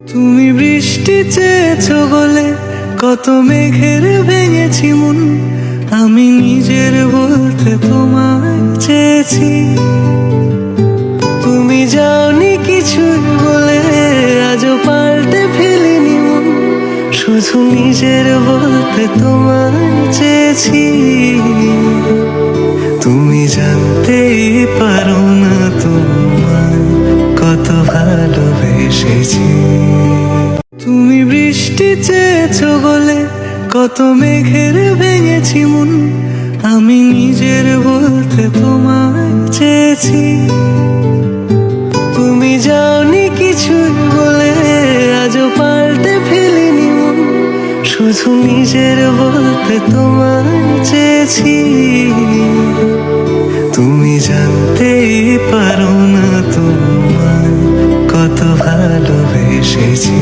তুমি বৃষ্টি চেয়েছো বলে কত মেঘের ভেঙেছি মন, আমি নিজের বলতে তোমায় চেয়েছি। তুমি যাওনি কিছু বলে আজও পাল্টে ফেলিনি মন, শুধু নিজের বলতে তোমায় চেয়েছি। তুমি জানতেই পারো না তোমায় কত ভালোবেসেছি। তুমি বৃষ্টি চেয়েছো বলে কত মেঘের ভেঙেছি মন, আমি নিজের বলতে তোমায় চেয়েছি। তুমি যাওনি কিছু বলে আজও পাল্টে ফেলিনি মন, শুধু নিজের বলতে তোমায় চেয়েছি। তুমি জানতেই পারো না তোমায় কত ভালোবেসেছি।